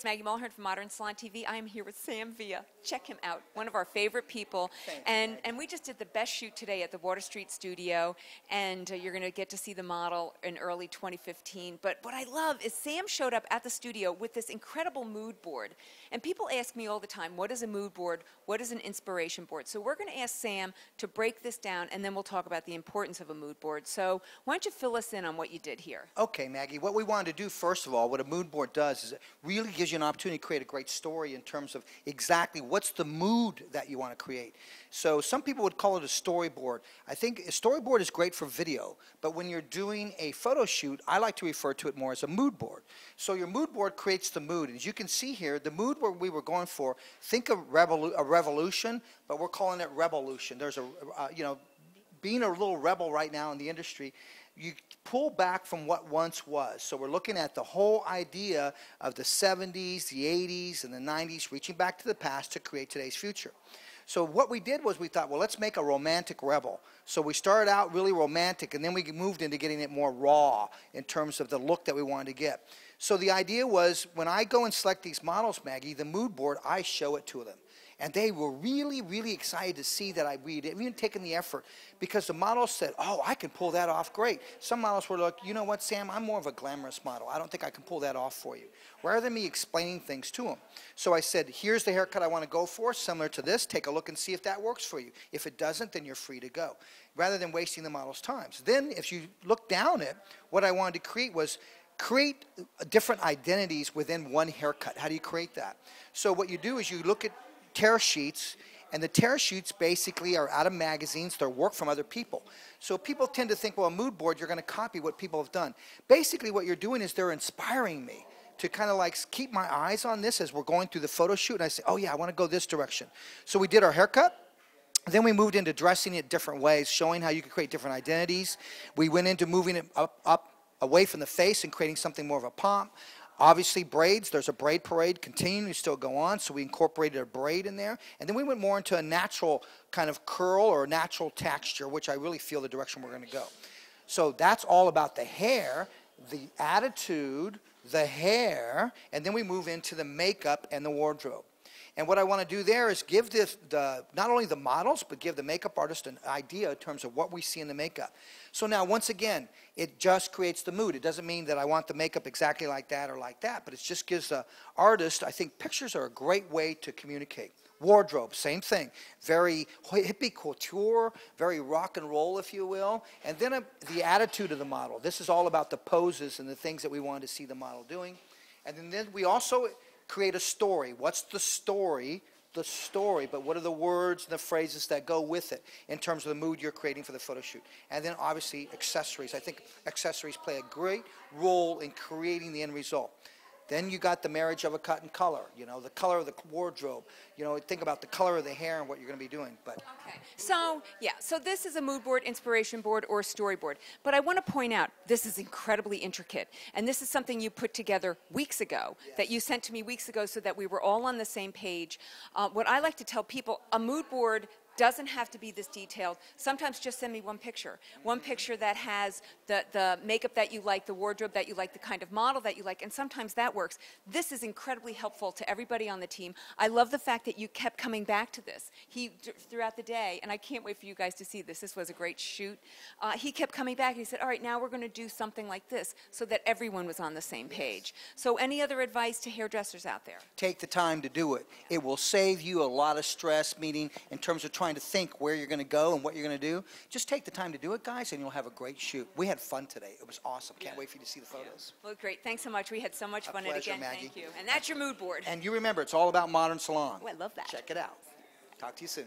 Maggie Mulhern from Modern Salon TV. I am here with Sam Villa. Check him out, one of our favorite people. And we just did the best shoot today at the Water Street studio, and you're going to get to see the model in early 2015. But what I love is Sam showed up at the studio with this incredible mood board. And people ask me all the time, what is a mood board? What is an inspiration board? So we're going to ask Sam to break this down, and then we'll talk about the importance of a mood board. So why don't you fill us in on what you did here? Okay, Maggie, what we wanted to do, first of all, what a mood board does is it really gives you an opportunity to create a great story in terms of exactly what's the mood that you want to create. So some people would call it a storyboard. I think a storyboard is great for video, but when you're doing a photo shoot, I like to refer to it more as a mood board. So your mood board creates the mood. As you can see here, the mood board we were going for, think of a revolution, but we're calling it revolution. There's being a little rebel right now in the industry, you pull back from what once was. So we're looking at the whole idea of the 70s, the 80s, and the 90s, reaching back to the past to create today's future. So what we did was we thought, well, let's make a romantic rebel. So we started out really romantic, and then we moved into getting it more raw in terms of the look that we wanted to get. So the idea was when I go and select these models, Maggie, the mood board, I show it to them. And they were really, really excited to see that I read it, even taking the effort, because the models said, oh, I can pull that off great. Some models were like, you know what, Sam, I'm more of a glamorous model. I don't think I can pull that off for you. Rather than me explaining things to them. So I said, here's the haircut I want to go for, similar to this. Take a look and see if that works for you. If it doesn't, then you're free to go, rather than wasting the model's time. Then if you look down it, what I wanted to create was create different identities within one haircut. How do you create that? So what you do is you look at tear sheets, and the tear sheets basically are out of magazines. They're work from other people. So people tend to think, well, a mood board, you're going to copy what people have done. Basically what you're doing is they're inspiring me to kind of like keep my eyes on this as we're going through the photo shoot, and I say, oh yeah, I want to go this direction. So we did our haircut. Then we moved into dressing it different ways, showing how you could create different identities. We went into moving it up away from the face and creating something more of a pomp. Obviously, braids, there's a braid parade continuing to still go on, so we incorporated a braid in there. And then we went more into a natural kind of curl or a natural texture, which I really feel the direction we're going to go. So that's all about the hair, the attitude, the hair, and then we move into the makeup and the wardrobe. And what I want to do there is give not only the models, but give the makeup artist an idea in terms of what we see in the makeup. So now, once again, it just creates the mood. It doesn't mean that I want the makeup exactly like that or like that, but it just gives the artist, I think pictures are a great way to communicate. Wardrobe, same thing. Very hippie couture, very rock and roll, if you will. And then the attitude of the model. This is all about the poses and the things that we wanted to see the model doing. And then we also create a story. What's the story? The story, but what are the words and the phrases that go with it in terms of the mood you're creating for the photo shoot? And then obviously accessories. I think accessories play a great role in creating the end result. Then you got the marriage of a cut and color, you know, the color of the wardrobe. You know, think about the color of the hair and what you're going to be doing. But okay. So, yeah, so this is a mood board, inspiration board, or storyboard. But I want to point out, this is incredibly intricate. And this is something you put together weeks ago, yes, that you sent to me weeks ago so that we were all on the same page. What I like to tell people, a mood board doesn't have to be this detailed. Sometimes just send me one picture that has the makeup that you like, the wardrobe that you like, the kind of model that you like, and sometimes that works. This is incredibly helpful to everybody on the team. I love the fact that you kept coming back to this. Throughout the day, and I can't wait for you guys to see this. This was a great shoot. He kept coming back and he said, all right, now we're going to do something like this so that everyone was on the same page. So any other advice to hairdressers out there? Take the time to do it. It will save you a lot of stress, meaning in terms of trying to think where you're going to go and what you're going to do. Just take the time to do it, guys, and you'll have a great shoot. We had fun today. It was awesome. Can't wait for you to see the photos. Well, great. Thanks so much. We had so much fun. Pleasure, and again, Maggie. thank you. And that's your mood board. And you remember, it's all about Modern Salon. Oh, I love that. Check it out. Talk to you soon.